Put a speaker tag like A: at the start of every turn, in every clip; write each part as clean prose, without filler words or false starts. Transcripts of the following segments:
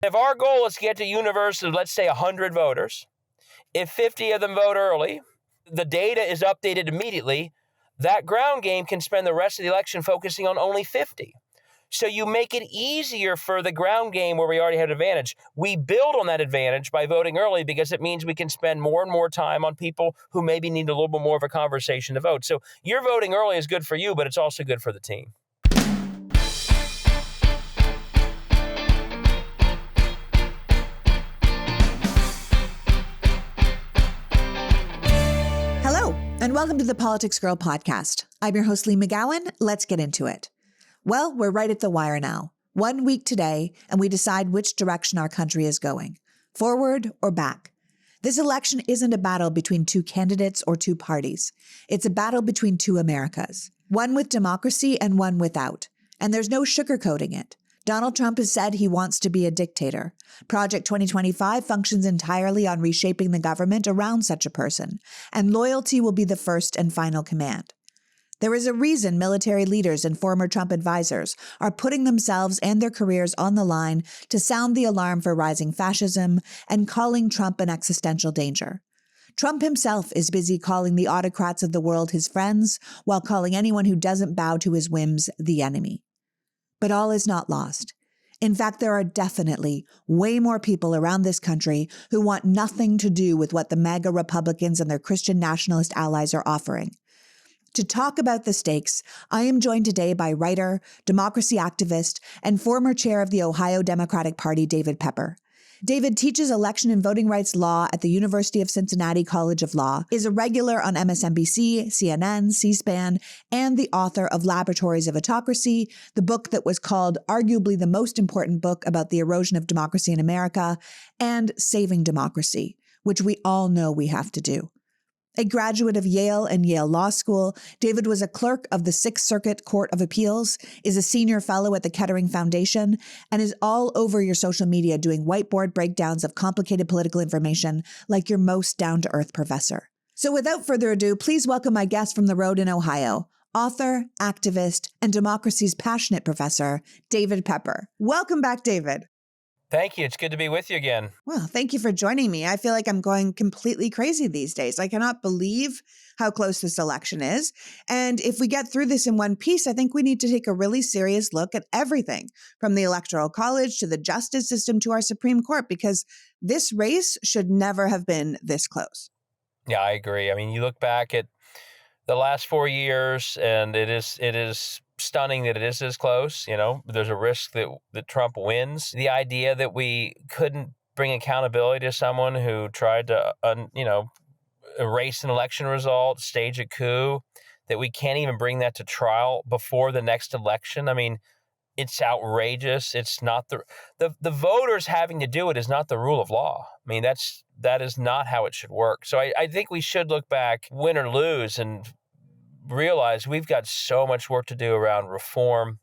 A: If our goal is to get to a universe of, let's say, 100 voters, if 50 of them vote early, the data is updated immediately, that ground game can spend the rest of the election focusing on only 50. So you make it easier for the ground game where we already have an advantage. We build on that advantage by voting early because it means we can spend more and more time on people who maybe need a little bit more of a conversation to vote. So your voting early is good for you, but it's also good for the team.
B: Hello, and welcome to the Politics Girl podcast. I'm your host, Lee McGowan. Let's get into it. Well, we're right at the wire now. 1 week today, and we decide which direction our country is going, forward or back. This election isn't a battle between two candidates or two parties. It's a battle between two Americas, one with democracy and one without. And there's no sugarcoating it. Donald Trump has said he wants to be a dictator. Project 2025 functions entirely on reshaping the government around such a person, and loyalty will be the first and final command. There is a reason military leaders and former Trump advisors are putting themselves and their careers on the line to sound the alarm for rising fascism and calling Trump an existential danger. Trump himself is busy calling the autocrats of the world his friends, while calling anyone who doesn't bow to his whims the enemy. But all is not lost. In fact, there are definitely way more people around this country who want nothing to do with what the MAGA Republicans and their Christian nationalist allies are offering. To talk about the stakes, I am joined today by writer, democracy activist, and former chair of the Ohio Democratic Party, David Pepper. David teaches election and voting rights law at the University of Cincinnati College of Law, is a regular on MSNBC, CNN, C-SPAN, and the author of Laboratories of Autocracy, the book that was called arguably the most important book about the erosion of democracy in America, and Saving Democracy, which we all know we have to do. A graduate of Yale and Yale Law School, David was a clerk of the Sixth Circuit Court of Appeals, is a senior fellow at the Kettering Foundation, and is all over your social media doing whiteboard breakdowns of complicated political information like your most down-to-earth professor. So without further ado, please welcome my guest from the road in Ohio, author, activist, and democracy's passionate professor, David Pepper. Welcome back, David.
A: Thank you. It's good to be with you again.
B: Well, thank you for joining me. I feel like I'm going completely crazy these days. I cannot believe how close this election is. And if we get through this in one piece, I think we need to take a really serious look at everything from the Electoral College to the justice system to our Supreme Court, because this race should never have been this close.
A: Yeah, I agree. I mean, you look back at the last 4 years, and it is stunning that it is this close. You know, there's a risk that Trump wins. The idea that we couldn't bring accountability to someone who tried to, erase an election result, stage a coup, that we can't even bring that to trial before the next election. I mean, it's outrageous. It's not the voters having to do it is not the rule of law. I mean, that is not how it should work. So I think we should look back, win or lose, and realize we've got so much work to do around reform,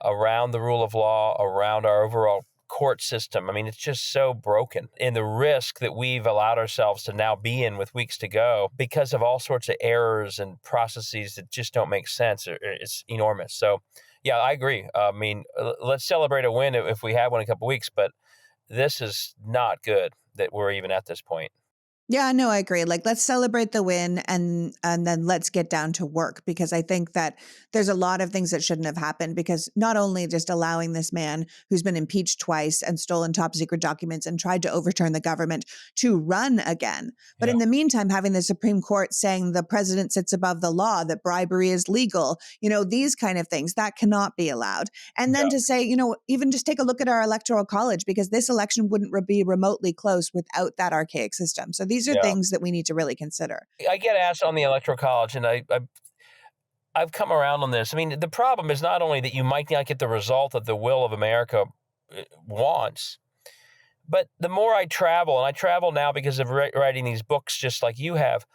A: around the rule of law, around our overall court system. I mean, it's just so broken. And the risk that we've allowed ourselves to now be in with weeks to go because of all sorts of errors and processes that just don't make sense is enormous. So, yeah, I agree. I mean, let's celebrate a win if we have one in a couple of weeks, but this is not good that we're even at this point.
B: Yeah, no, I agree. Like, let's celebrate the win and then let's get down to work, because I think that there's a lot of things that shouldn't have happened, because not only just allowing this man who's been impeached twice and stolen top secret documents and tried to overturn the government to run again, but in the meantime, having the Supreme Court saying the president sits above the law, that bribery is legal, these kind of things, that cannot be allowed. And then to say, even just take a look at our Electoral College, because this election wouldn't be remotely close without that archaic system. So these are things that we need to really consider.
A: I get asked on the Electoral College, and I've come around on this. I mean, the problem is not only that you might not get the result that the will of America wants, but the more I travel, and I travel now because of writing these books just like you have,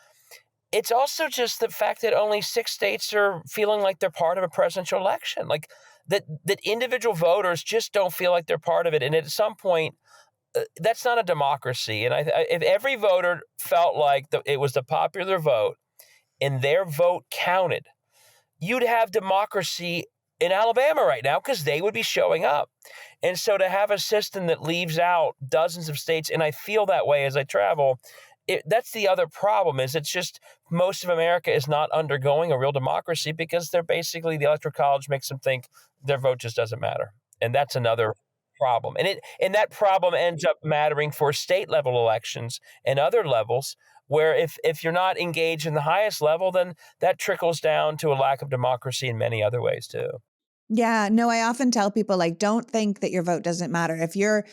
A: it's also just the fact that only 6 states are feeling like they're part of a presidential election, like that individual voters just don't feel like they're part of it. And at some point, that's not a democracy. And if every voter felt like it was the popular vote and their vote counted, you'd have democracy in Alabama right now because they would be showing up. And so to have a system that leaves out dozens of states, and I feel that way as I travel, that's the other problem is it's just most of America is not undergoing a real democracy because they're basically, the Electoral College makes them think their vote just doesn't matter. And that's another problem. And that problem ends up mattering for state level elections and other levels where if you're not engaged in the highest level, then that trickles down to a lack of democracy in many other ways too.
B: Yeah, no, I often tell people like, don't think that your vote doesn't matter. If you're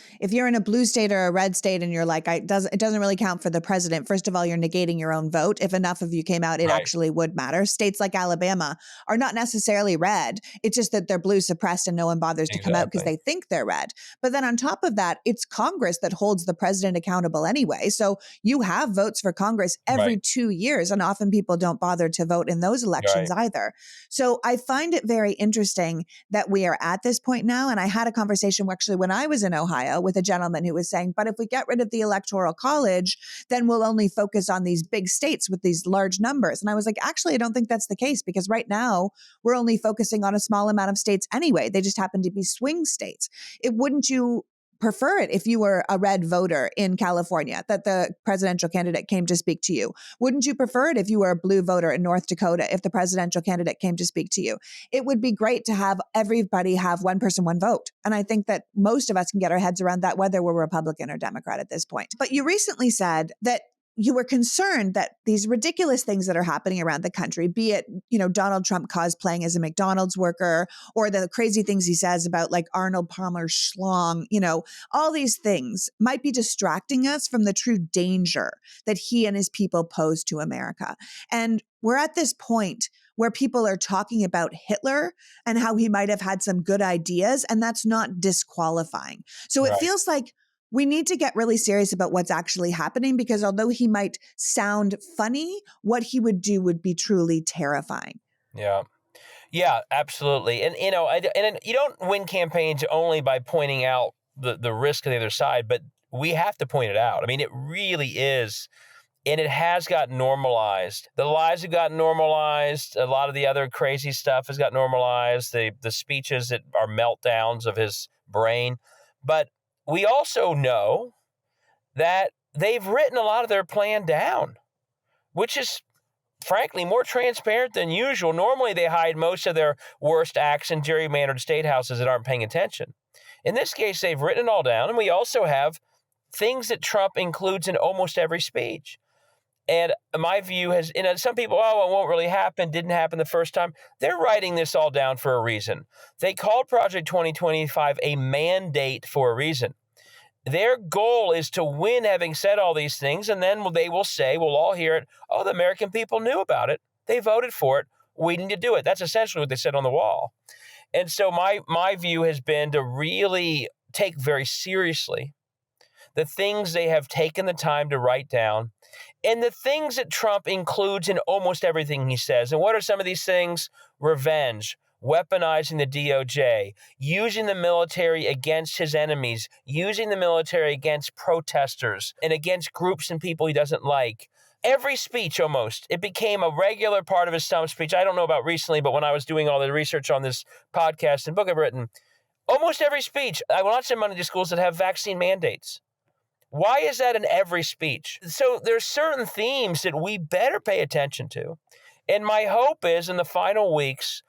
B: in a blue state or a red state and you're like, it doesn't really count for the president. First of all, you're negating your own vote. If enough of you came out, it
A: Right.
B: actually would matter. States like Alabama are not necessarily red. It's just that they're blue suppressed and no one bothers to come out because they think they're red. But then on top of that, it's Congress that holds the president accountable anyway. So you have votes for Congress every 2 years, and often people don't bother to vote in those elections either. So I find it very interesting that we are at this point now. And I had a conversation actually when I was in Ohio with a gentleman who was saying, but if we get rid of the Electoral College, then we'll only focus on these big states with these large numbers. And I was like, actually, I don't think that's the case because right now we're only focusing on a small amount of states anyway. They just happen to be swing states. Wouldn't you prefer it if you were a red voter in California that the presidential candidate came to speak to you? Wouldn't you prefer it if you were a blue voter in North Dakota if the presidential candidate came to speak to you? It would be great to have everybody have one person, one vote. And I think that most of us can get our heads around that, whether we're Republican or Democrat at this point. But you recently said that you were concerned that these ridiculous things that are happening around the country, be it, Donald Trump cosplaying as a McDonald's worker or the crazy things he says about like Arnold Palmer schlong, all these things might be distracting us from the true danger that he and his people pose to America. And we're at this point where people are talking about Hitler and how he might have had some good ideas, and that's not disqualifying. So it feels like we need to get really serious about what's actually happening because although he might sound funny, what he would do would be truly terrifying.
A: Yeah, absolutely. And, and you don't win campaigns only by pointing out the risk of the other side, but we have to point it out. I mean, it really is. And it has gotten normalized. The lies have gotten normalized. A lot of the other crazy stuff has got normalized. The speeches that are meltdowns of his brain. But we also know that they've written a lot of their plan down, which is frankly more transparent than usual. Normally they hide most of their worst acts in gerrymandered state houses that aren't paying attention. In this case, they've written it all down. And we also have things that Trump includes in almost every speech. And my view has, some people, it won't really happen, didn't happen the first time. They're writing this all down for a reason. They called Project 2025 a mandate for a reason. Their goal is to win having said all these things, and then they will say, we'll all hear it, the American people knew about it. They voted for it. We need to do it. That's essentially what they said on the wall. And so my view has been to really take very seriously the things they have taken the time to write down, and the things that Trump includes in almost everything he says. And what are some of these things? Revenge, weaponizing the DOJ, using the military against his enemies, using the military against protesters and against groups and people he doesn't like. Every speech almost, it became a regular part of his stump speech. I don't know about recently, but when I was doing all the research on this podcast and book I've written, almost every speech, I will not send money to schools that have vaccine mandates. Why is that in every speech? So there's certain themes that we better pay attention to. And my hope is in the final weeks,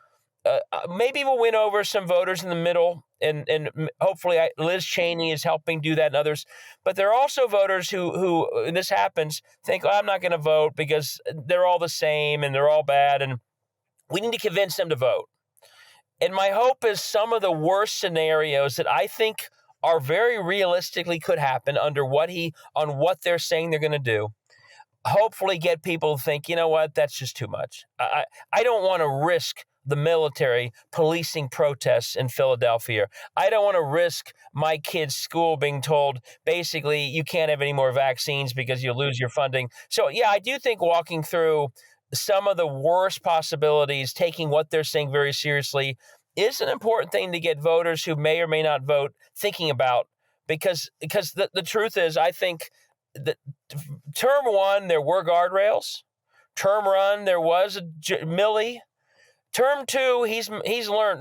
A: maybe we'll win over some voters in the middle. And hopefully Liz Cheney is helping do that and others. But there are also voters who and this happens, think, I'm not going to vote because they're all the same and they're all bad. And we need to convince them to vote. And my hope is some of the worst scenarios that I think are very realistically could happen under what they're saying they're going to do, hopefully get people to think, you know what, that's just too much. I don't want to risk the military policing protests in Philadelphia. I don't want to risk my kids' school being told, basically, you can't have any more vaccines because you'll lose your funding. So, yeah, I do think walking through some of the worst possibilities, taking what they're saying very seriously, is an important thing to get voters who may or may not vote thinking about, because the truth is, I think that term one, there were guardrails. Term one, there was a Millie. Term two,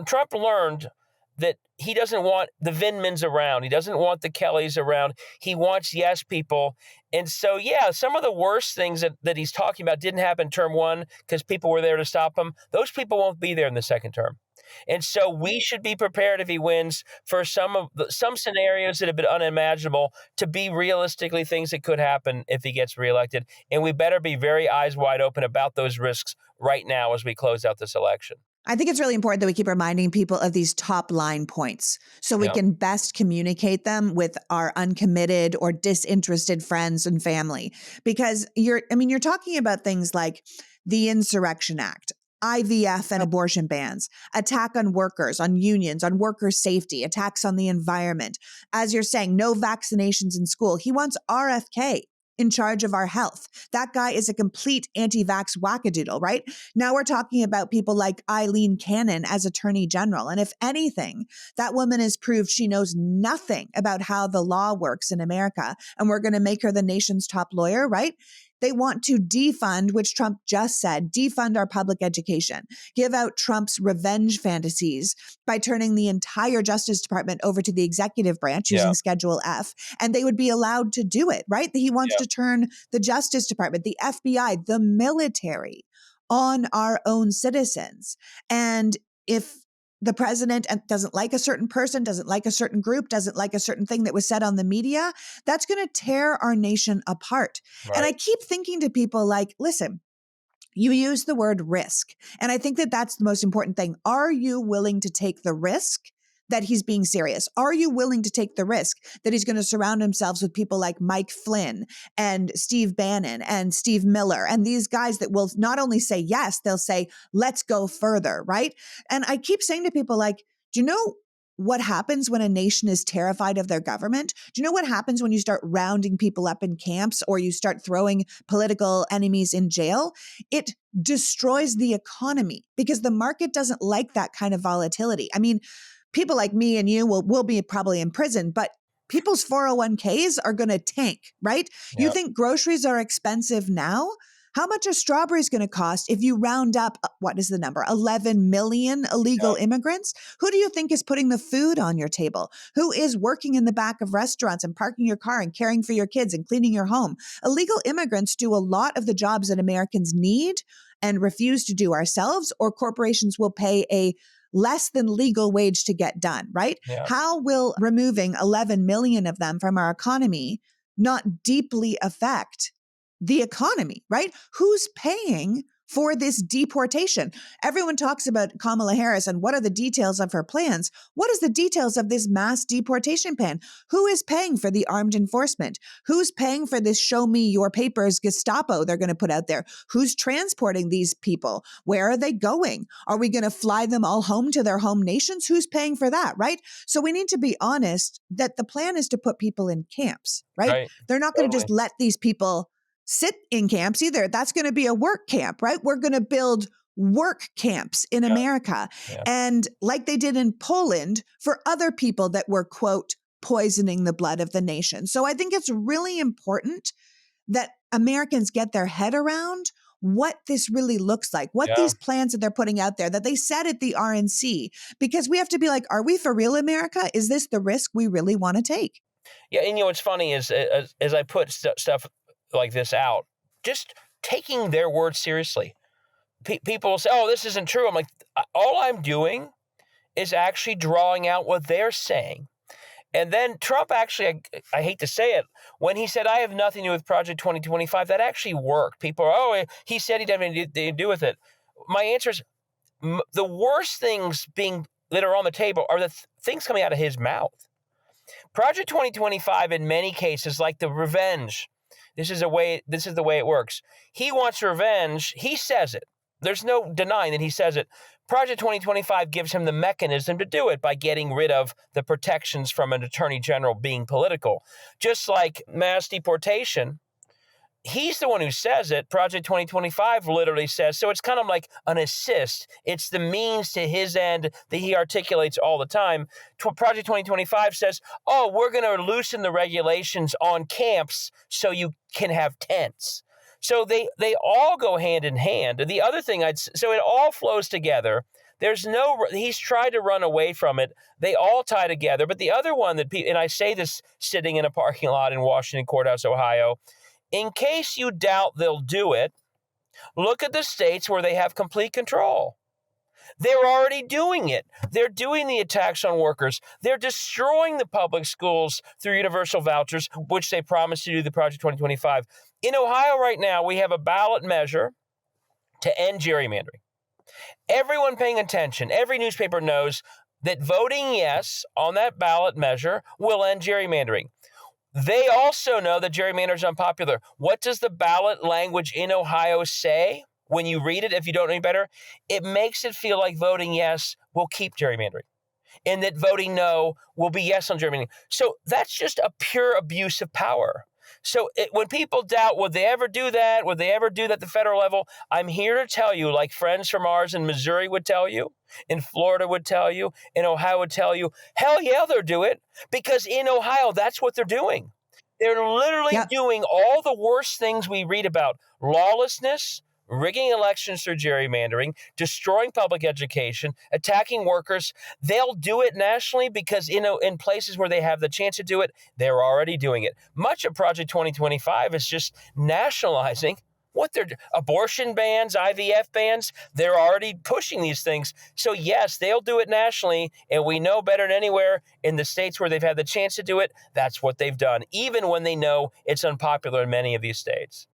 A: Trump learned that he doesn't want the Vindmans around. He doesn't want the Kellys around. He wants yes people. And so, yeah, some of the worst things that he's talking about didn't happen in term one because people were there to stop him. Those people won't be there in the second term. And so we should be prepared if he wins for some scenarios that have been unimaginable to be realistically things that could happen if he gets reelected. And we better be very eyes wide open about those risks right now as we close out this election.
B: I think it's really important that we keep reminding people of these top line points so we can best communicate them with our uncommitted or disinterested friends and family. Because you're talking about things like the Insurrection Act, IVF and abortion bans, attack on workers, on unions, on worker safety, attacks on the environment. As you're saying, no vaccinations in school. He wants RFK in charge of our health. That guy is a complete anti-vax wackadoodle, right? Now we're talking about people like Eileen Cannon as Attorney General. And if anything, that woman has proved she knows nothing about how the law works in America. And we're going to make her the nation's top lawyer, right? They want to defund, which Trump just said, defund our public education, give out Trump's revenge fantasies by turning the entire Justice Department over to the executive branch using Schedule F. And they would be allowed to do it, right? He wants to turn the Justice Department, the FBI, the military on our own citizens. And if the president doesn't like a certain person, doesn't like a certain group, doesn't like a certain thing that was said on the media, that's going to tear our nation apart. Right. And I keep thinking to people like, listen, you use the word risk. And I think that that's the most important thing. Are you willing to take the risk that he's being serious? Are you willing to take the risk that he's going to surround himself with people like Mike Flynn and Steve Bannon and Steve Miller and these guys that will not only say yes, they'll say, let's go further, right? And I keep saying to people like, do you know what happens when a nation is terrified of their government? Do you know what happens when you start rounding people up in camps or you start throwing political enemies in jail? It destroys the economy because the market doesn't like that kind of volatility. I mean, people like me and you will be probably in prison, but people's 401ks are going to tank, right? Yep. You think groceries are expensive now? How much are strawberries going to cost if you round up, what is the number, 11 million illegal immigrants? Who do you think is putting the food on your table? Who is working in the back of restaurants and parking your car and caring for your kids and cleaning your home? Illegal immigrants do a lot of the jobs that Americans need and refuse to do ourselves, or corporations will pay a less than legal wage to get done, right? Yeah. How will removing 11 million of them from our economy not deeply affect the economy, right? Who's paying for this deportation? Everyone talks about Kamala Harris and what are the details of her plans. What is the details of this mass deportation plan? Who is paying for the armed enforcement? Who's paying for this show me your papers Gestapo they're going to put out there? Who's transporting these people? Where are they going? Are we going to fly them all home to their home nations? Who's paying for that, right? So we need to be honest that the plan is to put people in camps, right? They're not going to just let these people sit in camps either. That's going to be a work camp, right? We're going to build work camps in America. Yeah. And like they did in Poland for other people that were, quote, poisoning the blood of the nation. So I think it's really important that Americans get their head around what this really looks like, what these plans that they're putting out there, that they said at the RNC, because we have to be like, are we for real, America? Is this the risk we really want to take?
A: Yeah. And what's funny is as I put stuff like this out, just taking their words seriously. People will say, oh, this isn't true. I'm like, all I'm doing is actually drawing out what they're saying. And then Trump actually, I hate to say it, when he said, I have nothing to do with Project 2025, that actually worked. People are, oh, he said he didn't have anything to do with it. My answer is, the worst things that are on the table are the things coming out of his mouth. Project 2025 in many cases, like the revenge, this is the way it works. He wants revenge. He says it. There's no denying that he says it. Project 2025 gives him the mechanism to do it by getting rid of the protections from an attorney general being political. Just like mass deportation, he's the one who says it. Project 2025 literally says, so it's kind of like an assist. It's the means to his end that he articulates all the time. Project 2025 says, oh, we're going to loosen the regulations on camps so you can have tents. So they all go hand in hand. And the other thing so it all flows together. He's tried to run away from it. They all tie together. But the other one and I say this sitting in a parking lot in Washington Courthouse, Ohio, in case you doubt they'll do it, look at the states where they have complete control. They're already doing it. They're doing the attacks on workers. They're destroying the public schools through universal vouchers, which they promised to do the Project 2025. In Ohio right now, we have a ballot measure to end gerrymandering. Everyone paying attention, every newspaper knows that voting yes on that ballot measure will end gerrymandering. They also know that gerrymandering is unpopular. What does the ballot language in Ohio say when you read it, if you don't know any better? It makes it feel like voting yes will keep gerrymandering, and that voting no will be yes on gerrymandering. So that's just a pure abuse of power. So when people doubt, would they ever do that? Would they ever do that at the federal level? I'm here to tell you, like friends from ours in Missouri would tell you, in Florida would tell you, in Ohio would tell you, hell yeah, they'll do it. Because in Ohio, that's what they're doing. They're literally doing all the worst things we read about: lawlessness, rigging elections through gerrymandering, destroying public education, attacking workers. They'll do it nationally because in places where they have the chance to do it, they're already doing it. Much of Project 2025 is just nationalizing abortion bans, IVF bans. They're already pushing these things. So yes, they'll do it nationally, and we know better than anywhere in the states where they've had the chance to do it, that's what they've done, even when they know it's unpopular in many of these states.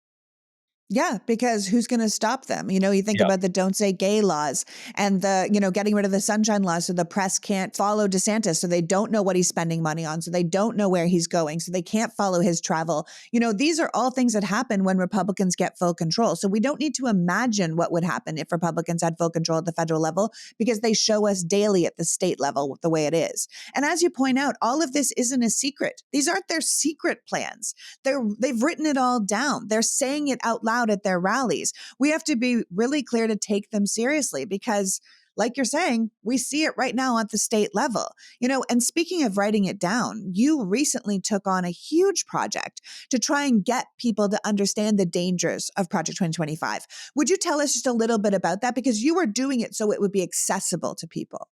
B: Yeah, because who's going to stop them? You think about the Don't Say Gay laws and the, getting rid of the Sunshine Law so the press can't follow DeSantis. So they don't know what he's spending money on. So they don't know where he's going. So they can't follow his travel. These are all things that happen when Republicans get full control. So we don't need to imagine what would happen if Republicans had full control at the federal level, because they show us daily at the state level the way it is. And as you point out, all of this isn't a secret. These aren't their secret plans. They've written it all down. They're saying it out loud at their rallies. We have to be really clear to take them seriously because, like you're saying, we see it right now at the state level. And speaking of writing it down, you recently took on a huge project to try and get people to understand the dangers of Project 2025. Would you tell us just a little bit about that? Because you were doing it so it would be accessible to people.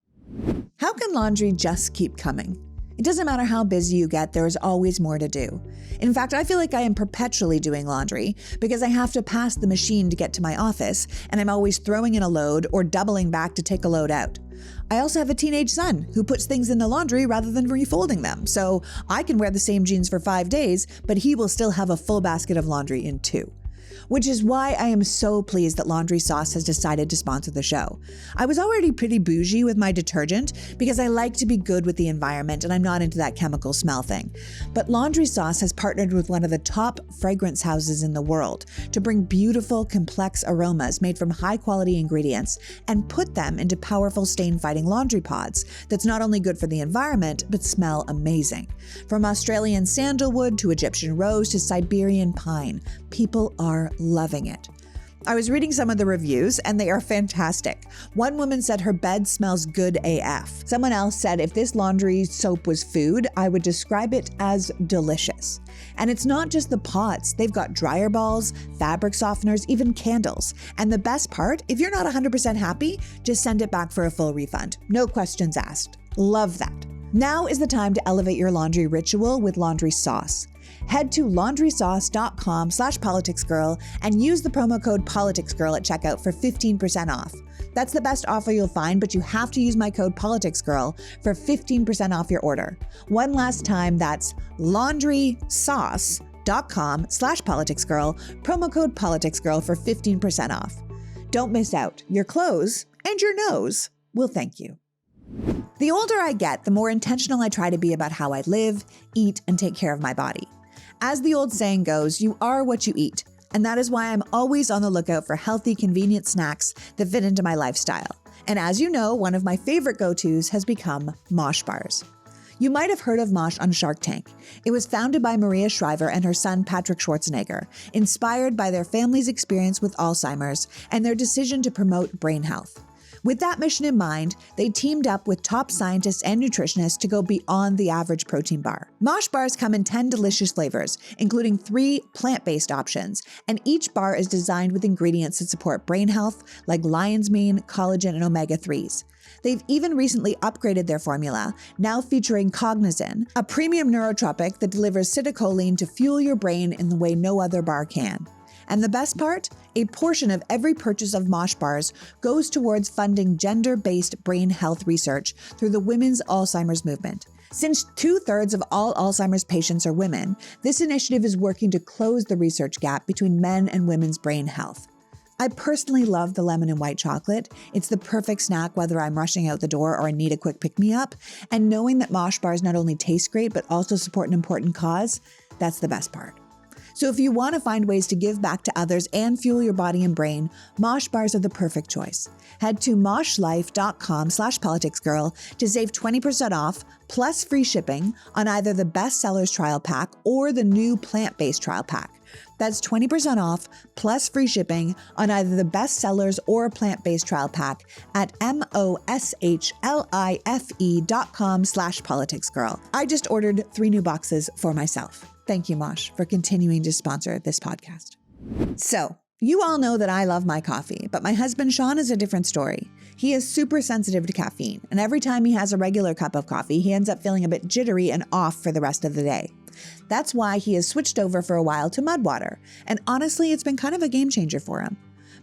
B: How can laundry just keep coming? It doesn't matter how busy you get, there is always more to do. In fact, I feel like I am perpetually doing laundry because I have to pass the machine to get to my office, and I'm always throwing in a load or doubling back to take a load out. I also have a teenage son who puts things in the laundry rather than refolding them, so I can wear the same jeans for 5 days, but he will still have a full basket of laundry in 2. Which is why I am so pleased that Laundry Sauce has decided to sponsor the show. I was already pretty bougie with my detergent because I like to be good with the environment and I'm not into that chemical smell thing. But Laundry Sauce has partnered with one of the top fragrance houses in the world to bring beautiful, complex aromas made from high-quality ingredients and put them into powerful stain-fighting laundry pods that's not only good for the environment, but smell amazing. From Australian sandalwood to Egyptian rose to Siberian pine, people are loving it. I was reading some of the reviews and they are fantastic. One woman said her bed smells good AF. Someone else said if this laundry soap was food, I would describe it as delicious. And it's not just the pods. They've got dryer balls, fabric softeners, even candles. And the best part, if you're not 100% happy, just send it back for a full refund. No questions asked. Love that. Now is the time to elevate your laundry ritual with Laundry Sauce. Head to laundrysauce.com/politicsgirl and use the promo code politicsgirl at checkout for 15% off. That's the best offer you'll find, but you have to use my code politicsgirl for 15% off your order. One last time, that's laundrysauce.com/politicsgirl, promo code politicsgirl for 15% off. Don't miss out. Your clothes and your nose will thank you. The older I get, the more intentional I try to be about how I live, eat, and take care of my body. As the old saying goes, you are what you eat, and that is why I'm always on the lookout for healthy, convenient snacks that fit into my lifestyle. And as you know, one of my favorite go-tos has become Mosh Bars. You might have heard of Mosh on Shark Tank. It was founded by Maria Shriver and her son Patrick Schwarzenegger, inspired by their family's experience with Alzheimer's and their decision to promote brain health. With that mission in mind, they teamed up with top scientists and nutritionists to go beyond the average protein bar. Mosh bars come in 10 delicious flavors, including 3 plant-based options, and each bar is designed with ingredients that support brain health, like lion's mane, collagen, and omega-3s. They've even recently upgraded their formula, now featuring Cognizin, a premium neurotropic that delivers acetylcholine to fuel your brain in the way no other bar can. And the best part? A portion of every purchase of Mosh bars goes towards funding gender-based brain health research through the Women's Alzheimer's Movement. Since 2/3 of all Alzheimer's patients are women, this initiative is working to close the research gap between men and women's brain health. I personally love the lemon and white chocolate. It's the perfect snack whether I'm rushing out the door or I need a quick pick-me-up. And knowing that Mosh bars not only taste great but also support an important cause, that's the best part. So if you want to find ways to give back to others and fuel your body and brain, Mosh bars are the perfect choice. Head to moshlife.com/politicsgirl to save 20% off plus free shipping on either the Best Sellers trial pack or the new plant-based trial pack. That's 20% off plus free shipping on either the Best Sellers or plant-based trial pack at moshlife.com/politicsgirl. I just ordered 3 new boxes for myself. Thank you, Mosh, for continuing to sponsor this podcast. So, you all know that I love my coffee, but my husband Sean is a different story. He is super sensitive to caffeine, and every time he has a regular cup of coffee, he ends up feeling a bit jittery and off for the rest of the day. That's why he has switched over for a while to mud water, and honestly, it's been kind of a game changer for him.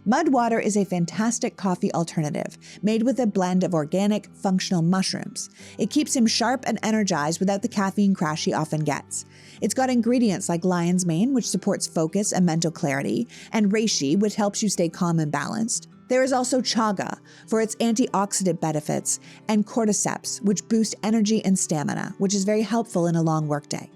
B: Mud water is a fantastic coffee alternative, made with a blend of organic, functional mushrooms. It keeps him sharp and energized without the caffeine crash he often gets. It's got ingredients like lion's mane, which supports focus and mental clarity, and reishi, which helps you stay calm and balanced. There is also chaga for its antioxidant benefits, and cordyceps, which boost energy and stamina, which is very helpful in a long workday.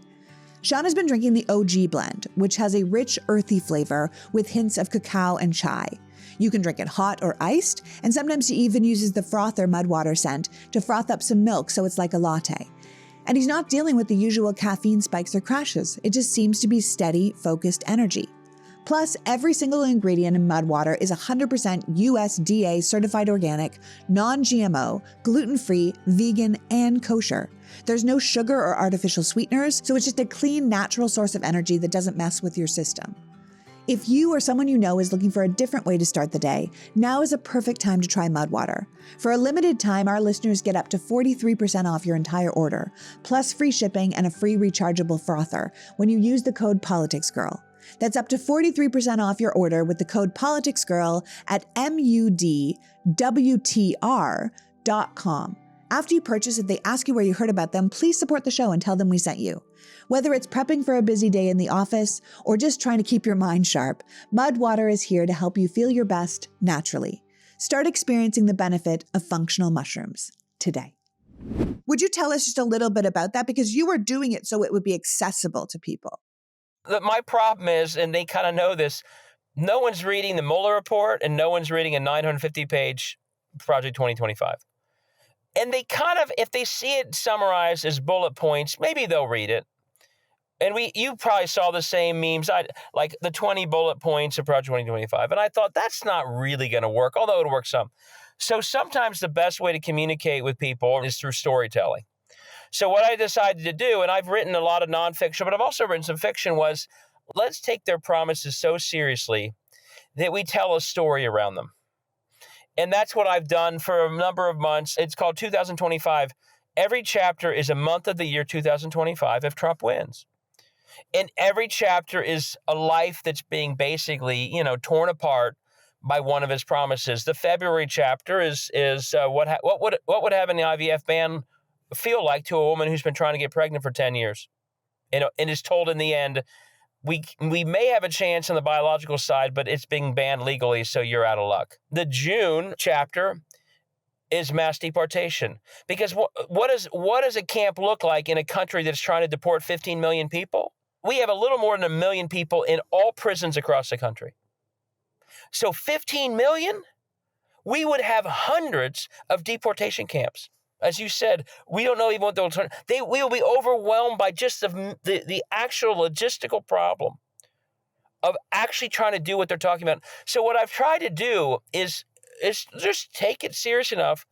B: Sean has been drinking the OG blend, which has a rich, earthy flavor with hints of cacao and chai. You can drink it hot or iced, and sometimes he even uses the frother mud water scent to froth up some milk so it's like a latte. And he's not dealing with the usual caffeine spikes or crashes. It just seems to be steady, focused energy. Plus, every single ingredient in mud water is 100% USDA certified organic, non-GMO, gluten-free, vegan, and kosher. There's no sugar or artificial sweeteners, so it's just a clean, natural source of energy that doesn't mess with your system. If you or someone you know is looking for a different way to start the day, now is a perfect time to try mud water. For a limited time, our listeners get up to 43% off your entire order, plus free shipping and a free rechargeable frother when you use the code PoliticsGirl. That's up to 43% off your order with the code PoliticsGirl at mudwtr.com. After you purchase, if they ask you where you heard about them, please support the show and tell them we sent you. Whether it's prepping for a busy day in the office or just trying to keep your mind sharp, Mud Water is here to help you feel your best naturally. Start experiencing the benefit of functional mushrooms today. Would you tell us just a little bit about that? Because you were doing it so it would be accessible to people.
A: My problem is, and they kind of know this, no one's reading the Mueller report and no one's reading a 950-page Project 2025. And they kind of, if they see it summarized as bullet points, maybe they'll read it. And you probably saw the same memes, like the 20 bullet points of Project 2025. And I thought that's not really going to work, although it'll work some. So sometimes the best way to communicate with people is through storytelling. So what I decided to do, and I've written a lot of nonfiction, but I've also written some fiction, was let's take their promises so seriously that we tell a story around them. And that's what I've done for a number of months. It's called 2025. Every chapter is a month of the year 2025 if Trump wins. And every chapter is a life that's being basically, torn apart by one of his promises. The February chapter is what would having the IVF ban feel like to a woman who's been trying to get pregnant for 10 years and is told in the end, we may have a chance on the biological side, but it's being banned legally, so you're out of luck. The June chapter is mass deportation. Because what does a camp look like in a country that's trying to deport 15 million people? We have a little more than 1 million people in all prisons across the country. So 15 million? We would have hundreds of deportation camps. As you said, we don't know even what they'll turn. We will be overwhelmed by just the actual logistical problem of actually trying to do what they're talking about. So what I've tried to do is is just take it serious enough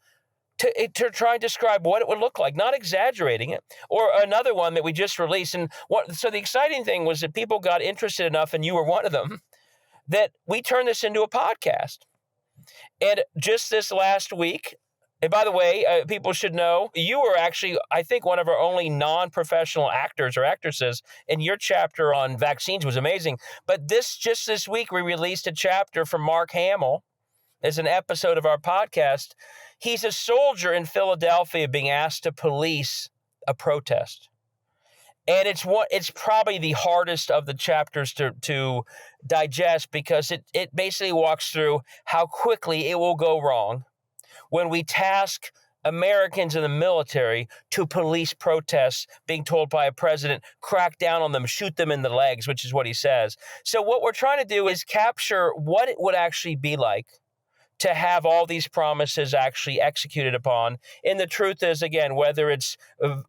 A: to try and describe what it would look like, not exaggerating it. Or another one that we just released. And so the exciting thing was that people got interested enough, and you were one of them, that we turned this into a podcast. And just this last week, and by the way, people should know, you were actually, I think, one of our only non-professional actors or actresses, and your chapter on vaccines was amazing. But just this week, we released a chapter from Mark Hamill as an episode of our podcast. He's a soldier in Philadelphia being asked to police a protest. And it's probably the hardest of the chapters to digest, because it basically walks through how quickly it will go wrong when we task Americans in the military to police protests, being told by a president, crack down on them, shoot them in the legs, which is what he says. So what we're trying to do is capture what it would actually be like to have all these promises actually executed upon. And the truth is, again, whether it's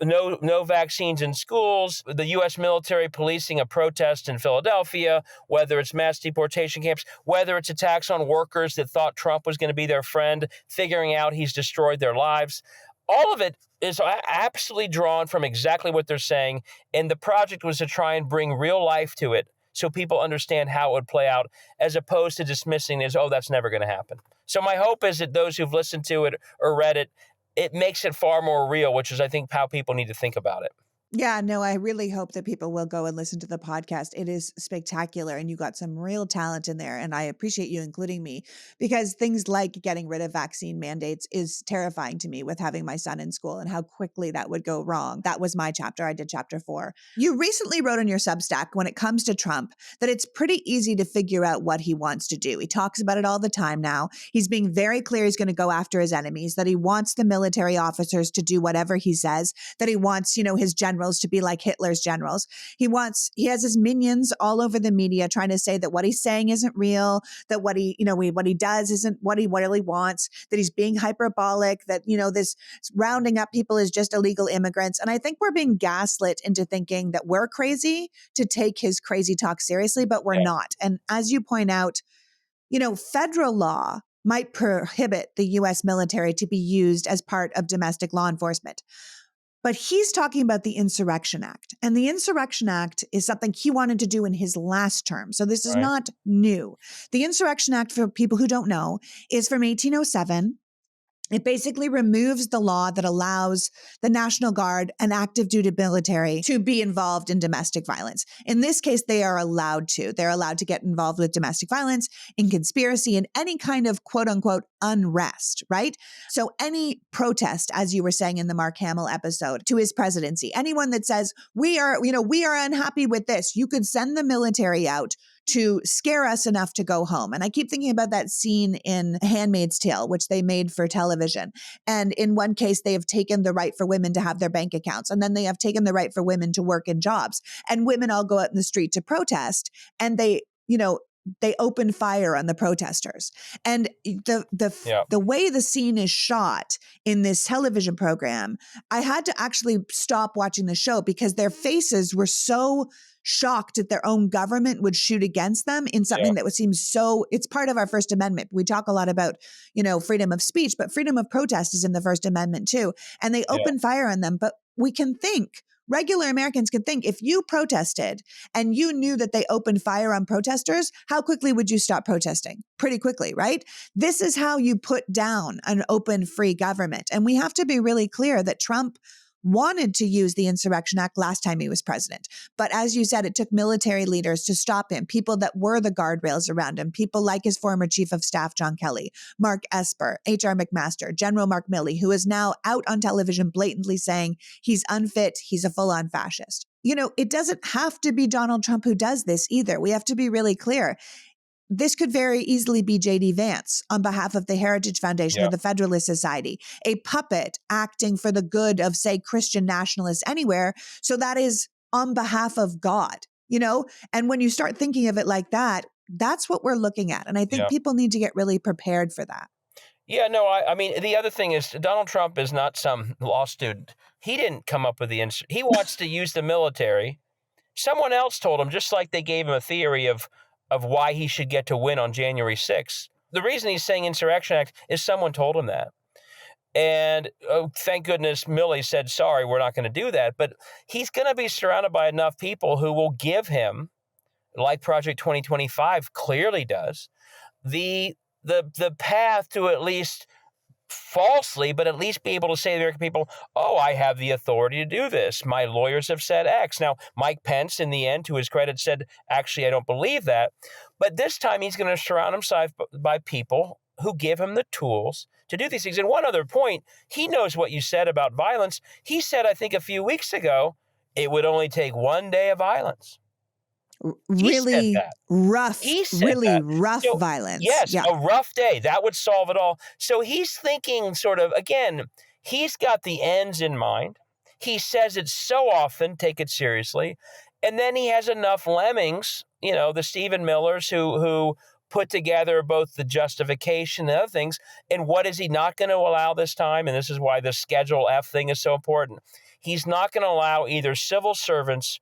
A: no vaccines in schools, the U.S. military policing a protest in Philadelphia, whether it's mass deportation camps, whether it's attacks on workers that thought Trump was going to be their friend, figuring out he's destroyed their lives, all of it is absolutely drawn from exactly what they're saying. And the project was to try and bring real life to it, so people understand how it would play out, as opposed to dismissing it as, oh, that's never going to happen. So my hope is that those who've listened to it or read it, it makes it far more real, which is, I think, how people need to think about it.
B: Yeah, no, I really hope that people will go and listen to the podcast. It is spectacular, and you got some real talent in there. And I appreciate you including me, because things like getting rid of vaccine mandates is terrifying to me with having my son in school and how quickly that would go wrong. That was my chapter. I did chapter 4. You recently wrote on your Substack, when it comes to Trump, that it's pretty easy to figure out what he wants to do. He talks about it all the time now. He's being very clear he's going to go after his enemies, that he wants the military officers to do whatever he says, that he wants, his generals to be like Hitler's generals. He has his minions all over the media trying to say that what he's saying isn't real, that what he does isn't what he really wants, that he's being hyperbolic, that, this rounding up people is just illegal immigrants. And I think we're being gaslit into thinking that we're crazy to take his crazy talk seriously, but we're not. And as you point out, federal law might prohibit the U.S. military to be used as part of domestic law enforcement. But he's talking about the Insurrection Act. And the Insurrection Act is something he wanted to do in his last term. So this is not new. The Insurrection Act, for people who don't know, is from 1807. It basically removes the law that allows the National Guard and active duty military to be involved in domestic violence. In this case, they are allowed to. They're allowed to get involved with domestic violence, in conspiracy, and any kind of quote unquote unrest, right? So any protest, as you were saying in the Mark Hamill episode, to his presidency, anyone that says, we are unhappy with this, you could send the military out to scare us enough to go home. And I keep thinking about that scene in Handmaid's Tale, which they made for television. And in one case, they have taken the right for women to have their bank accounts. And then they have taken the right for women to work in jobs. And women all go out in the street to protest. And they open fire on the protesters. And the way the scene is shot in this television program, I had to actually stop watching the show, because their faces were so shocked that their own government would shoot against them in something that would seem so, it's part of our First Amendment. We talk a lot about, freedom of speech, but freedom of protest is in the First Amendment too. And they open fire on them. But we can think, regular Americans can think, if you protested and you knew that they opened fire on protesters, how quickly would you stop protesting? Pretty quickly, right? This is how you put down an open, free government. And we have to be really clear that Trump wanted to use the Insurrection Act last time he was president. But as you said, it took military leaders to stop him, people that were the guardrails around him, people like his former chief of staff, John Kelly, Mark Esper, H.R. McMaster, General Mark Milley, who is now out on television blatantly saying he's unfit, he's a full-on fascist. It doesn't have to be Donald Trump who does this either. We have to be really clear. This could very easily be J.D. Vance on behalf of the Heritage Foundation or the Federalist Society, a puppet acting for the good of, say, Christian nationalists anywhere. So that is on behalf of God, And when you start thinking of it like that, that's what we're looking at. And I think people need to get really prepared for that.
A: Yeah, no, I mean, the other thing is Donald Trump is not some law student. He didn't come up with he wants to use the military. Someone else told him, just like they gave him a theory of why he should get to win on January 6th. the reason he's saying Insurrection Act is someone told him that. And thank goodness Milley said, sorry, we're not going to do that. But he's going to be surrounded by enough people who will give him, like Project 2025 clearly does, the path to at least falsely, but at least be able to say to the American people, oh, I have the authority to do this. My lawyers have said X. Now, Mike Pence, in the end, to his credit, said, actually, I don't believe that. But this time he's going to surround himself by people who give him the tools to do these things. And one other point, he knows what you said about violence. He said, I think a few weeks ago, it would only take one day of violence. He said
B: Really
A: that.
B: rough,
A: He said
B: really
A: that.
B: rough
A: So,
B: violence.
A: yes,
B: Yeah.
A: a rough day. That would solve it all. So he's thinking sort of, again, he's got the ends in mind. He says it so often, take it seriously. And then he has enough lemmings, the Stephen Millers who put together both the justification and other things. And what is he not going to allow this time? And this is why the Schedule F thing is so important. He's not going to allow either civil servants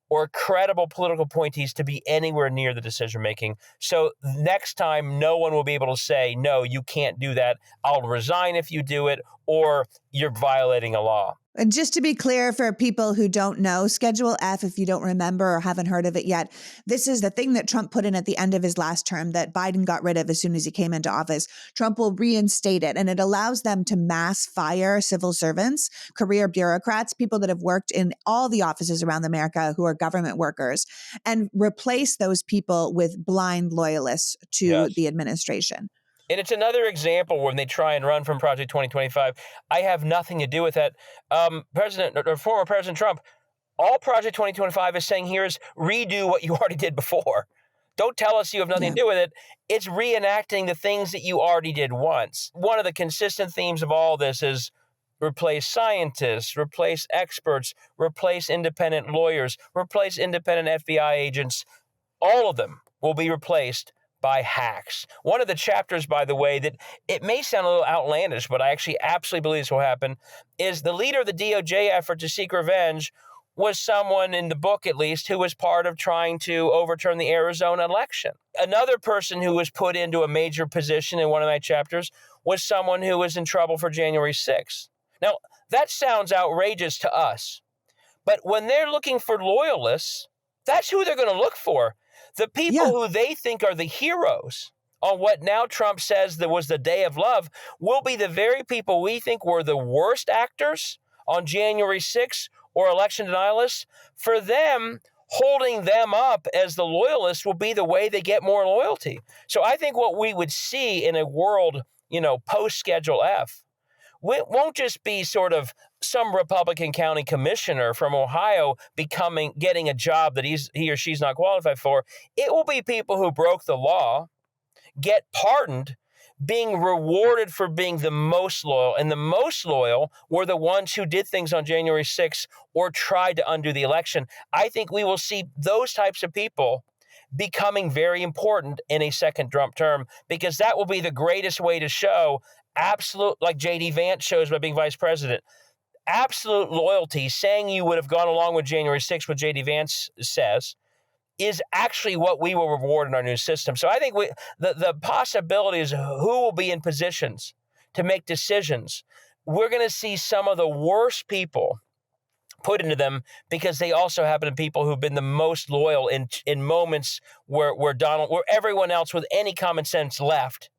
A: or credible political appointees to be anywhere near the decision-making. So next time, no one will be able to say, no, you can't do that. I'll resign if you do it, or you're violating a law.
B: And just to be clear for people who don't know, Schedule F, if you don't remember or haven't heard of it yet, this is the thing that Trump put in at the end of his last term that Biden got rid of as soon as he came into office. Trump will reinstate it, and it allows them to mass fire civil servants, career bureaucrats, people that have worked in all the offices around America who are government workers, and replace those people with blind loyalists to the administration.
A: And it's another example when they try and run from Project 2025. I have nothing to do with that. Former President Trump, all Project 2025 is saying here is redo what you already did before. Don't tell us you have nothing to do with it. It's reenacting the things that you already did once. One of the consistent themes of all this is replace scientists, replace experts, replace independent lawyers, replace independent FBI agents. All of them will be replaced by hacks. One of the chapters, by the way, that it may sound a little outlandish, but I actually absolutely believe this will happen, is the leader of the DOJ effort to seek revenge was someone, in the book at least, who was part of trying to overturn the Arizona election. Another person who was put into a major position in one of my chapters was someone who was in trouble for January 6th. Now, that sounds outrageous to us, but when they're looking for loyalists, that's who they're going to look for. The people who they think are the heroes on what now Trump says that was the day of love will be the very people we think were the worst actors on January 6th or election denialists. For them, holding them up as the loyalists will be the way they get more loyalty. So I think what we would see in a world, post-Schedule F, it won't just be sort of some Republican county commissioner from Ohio getting a job that he or she's not qualified for. It will be people who broke the law, get pardoned, being rewarded for being the most loyal. And the most loyal were the ones who did things on January 6th or tried to undo the election. I think we will see those types of people becoming very important in a second Trump term, because that will be the greatest way to show absolute, like J.D. Vance shows by being vice president, absolute loyalty, saying you would have gone along with January 6th, what J.D. Vance says, is actually what we will reward in our new system. So I think the possibilities who will be in positions to make decisions, we're going to see some of the worst people put into them, because they also happen to be people who've been the most loyal in moments where everyone else with any common sense left,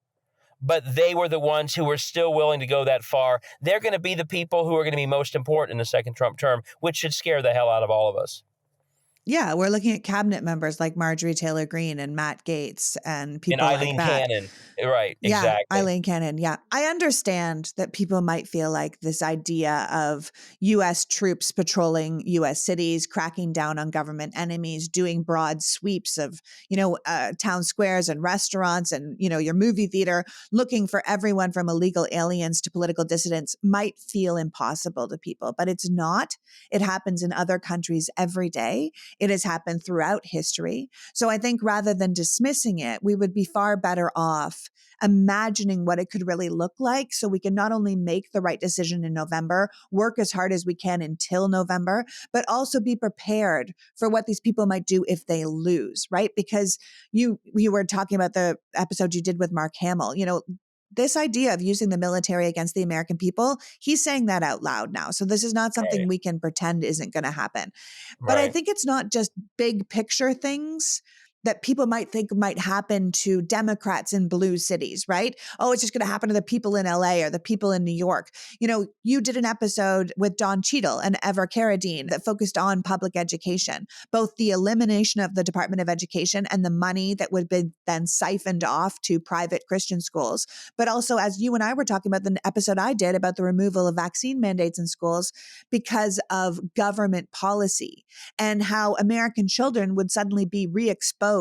A: but they were the ones who were still willing to go that far. They're going to be the people who are going to be most important in the second Trump term, which should scare the hell out of all of us.
B: Yeah, we're looking at cabinet members like Marjorie Taylor Greene and Matt Gaetz and people
A: And
B: like
A: Eileen
B: that.
A: Cannon. Right,
B: Yeah,
A: exactly.
B: Eileen Cannon. Yeah. I understand that people might feel like this idea of U.S. troops patrolling U.S. cities, cracking down on government enemies, doing broad sweeps of, town squares and restaurants and, your movie theater, looking for everyone from illegal aliens to political dissidents might feel impossible to people, but it's not. It happens in other countries every day. It has happened throughout history. So I think rather than dismissing it, we would be far better off imagining what it could really look like so we can not only make the right decision in November, work as hard as we can until November, but also be prepared for what these people might do if they lose, right? Because you were talking about the episode you did with Mark Hamill, this idea of using the military against the American people, he's saying that out loud now. So this is not something
A: Right.
B: we can pretend isn't going to happen. But I
A: Right.
B: think it's not just big picture things that people might think might happen to Democrats in blue cities, right? Oh, it's just going to happen to the people in LA or the people in New York. You did an episode with Don Cheadle and Ever Carradine that focused on public education, both the elimination of the Department of Education and the money that would be then siphoned off to private Christian schools. But also, as you and I were talking about the episode I did about the removal of vaccine mandates in schools because of government policy and how American children would suddenly be re-exposed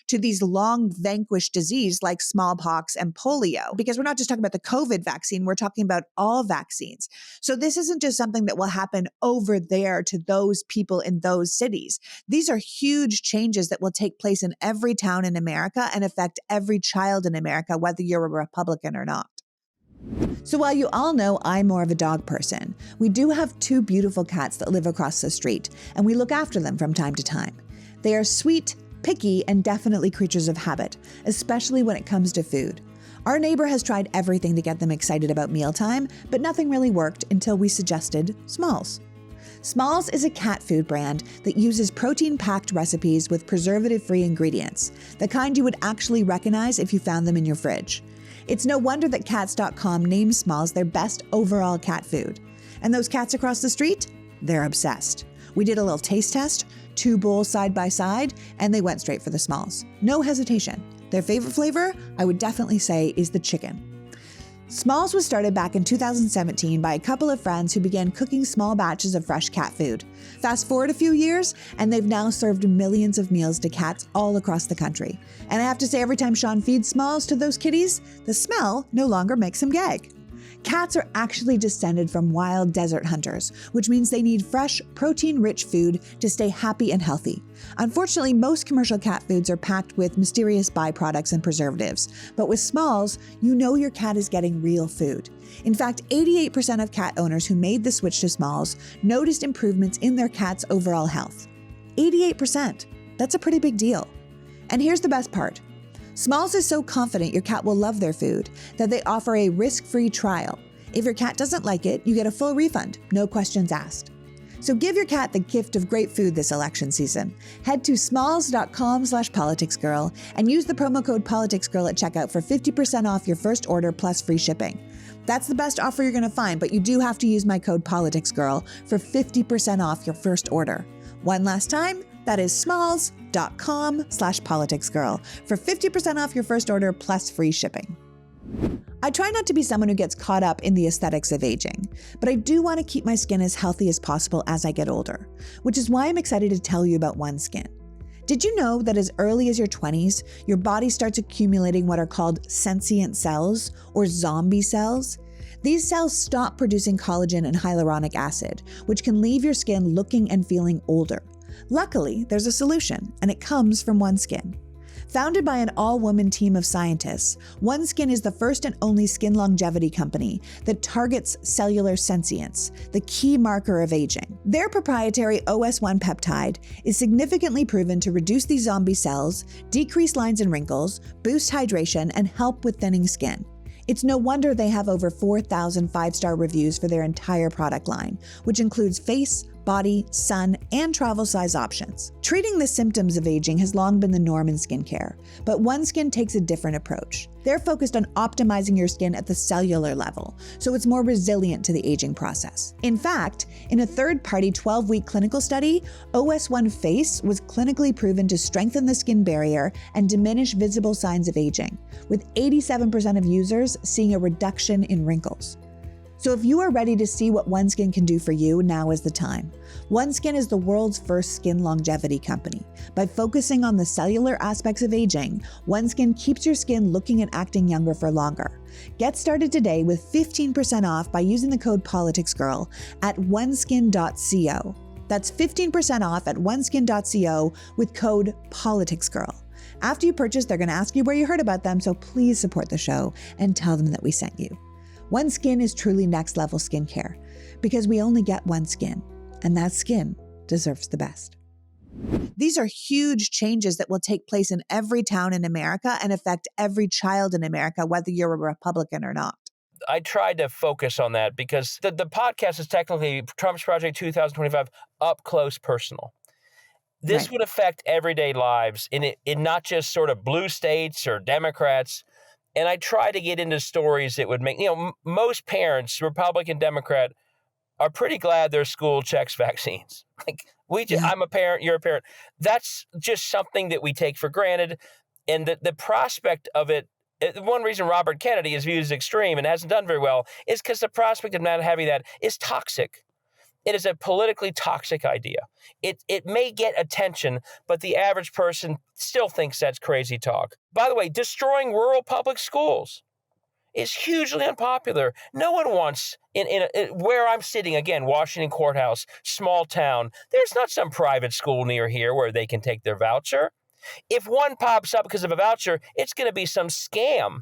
B: to these long vanquished disease like smallpox and polio, because we're not just talking about the COVID vaccine, we're talking about all vaccines. So this isn't just something that will happen over there to those people in those cities. These are huge changes that will take place in every town in America and affect every child in America, whether you're a Republican or not. So while you all know I'm more of a dog person, we do have two beautiful cats that live across the street, and we look after them from time to time. They are sweet, picky, and definitely creatures of habit, especially when it comes to food. Our neighbor has tried everything to get them excited about mealtime, but nothing really worked until we suggested Smalls. Smalls is a cat food brand that uses protein-packed recipes with preservative-free ingredients, the kind you would actually recognize if you found them in your fridge. It's no wonder that Cats.com named Smalls their best overall cat food. And those cats across the street? They're obsessed. We did a little taste test, 2 bowls side by side, and they went straight for the Smalls. No hesitation. Their favorite flavor, I would definitely say, is the chicken. Smalls was started back in 2017 by a couple of friends who began cooking small batches of fresh cat food. Fast forward a few years, and they've now served millions of meals to cats all across the country. And I have to say, every time Sean feeds Smalls to those kitties, the smell no longer makes him gag. Cats are actually descended from wild desert hunters, which means they need fresh, protein-rich food to stay happy and healthy. Unfortunately, most commercial cat foods are packed with mysterious byproducts and preservatives, but with Smalls, you know your cat is getting real food. In fact, 88% of cat owners who made the switch to Smalls noticed improvements in their cat's overall health. 88%. That's a pretty big deal. And here's the best part. Smalls is so confident your cat will love their food that they offer a risk-free trial. If your cat doesn't like it, you get a full refund, no questions asked. So give your cat the gift of great food this election season. Head to smalls.com/politicsgirl and use the promo code politicsgirl at checkout for 50% off your first order plus free shipping. That's the best offer you're going to find, but you do have to use my code politicsgirl for 50% off your first order. One last time, that is smalls.com/politicsgirl for 50% off your first order plus free shipping. I try not to be someone who gets caught up in the aesthetics of aging, but I do want to keep my skin as healthy as possible as I get older, which is why I'm excited to tell you about OneSkin. Did you know that as early as your 20s, your body starts accumulating what are called sentient cells or zombie cells? These cells stop producing collagen and hyaluronic acid, which can leave your skin looking and feeling older. Luckily, there's a solution, and it comes from OneSkin. Founded by an all-woman team of scientists, OneSkin is the first and only skin longevity company that targets cellular sentience, the key marker of aging. Their proprietary OS1 peptide is significantly proven to reduce these zombie cells, decrease lines and wrinkles, boost hydration, and help with thinning skin. It's no wonder they have over 4,000 five-star reviews for their entire product line, which includes face, body, sun, and travel size options. Treating the symptoms of aging has long been the norm in skincare, but OneSkin takes a different approach. They're focused on optimizing your skin at the cellular level, so it's more resilient to the aging process. In fact, in a third-party 12-week clinical study, OS1 Face was clinically proven to strengthen the skin barrier and diminish visible signs of aging, with 87% of users seeing a reduction in wrinkles. So if you are ready to see what OneSkin can do for you, now is the time. OneSkin is the world's first skin longevity company. By focusing on the cellular aspects of aging, OneSkin keeps your skin looking and acting younger for longer. Get started today with 15% off by using the code politicsgirl at oneskin.co. That's 15% off at oneskin.co with code politicsgirl. After you purchase, they're going to ask you where you heard about them, so please support the show and tell them that we sent you. One Skin is truly next level skincare because we only get one skin, and that skin deserves the best. These are huge changes that will take place in every town in America and affect every child in America, whether you're a Republican or not.
A: I tried to focus on that because the podcast is technically Trump's Project 2025 up close personal. This would affect everyday lives in not just sort of blue states or Democrats. And I try to get into stories that would make, most parents, Republican, Democrat, are pretty glad their school checks vaccines. I'm a parent, you're a parent. That's just something that we take for granted. And the prospect of it, one reason Robert Kennedy is viewed as extreme and hasn't done very well is because the prospect of not having that is toxic. It is a politically toxic idea. It may get attention, but the average person still thinks that's crazy talk. By the way, destroying rural public schools is hugely unpopular. No one wants, where I'm sitting, again, Washington Courthouse, small town, there's not some private school near here where they can take their voucher. If one pops up because of a voucher, it's going to be some scam.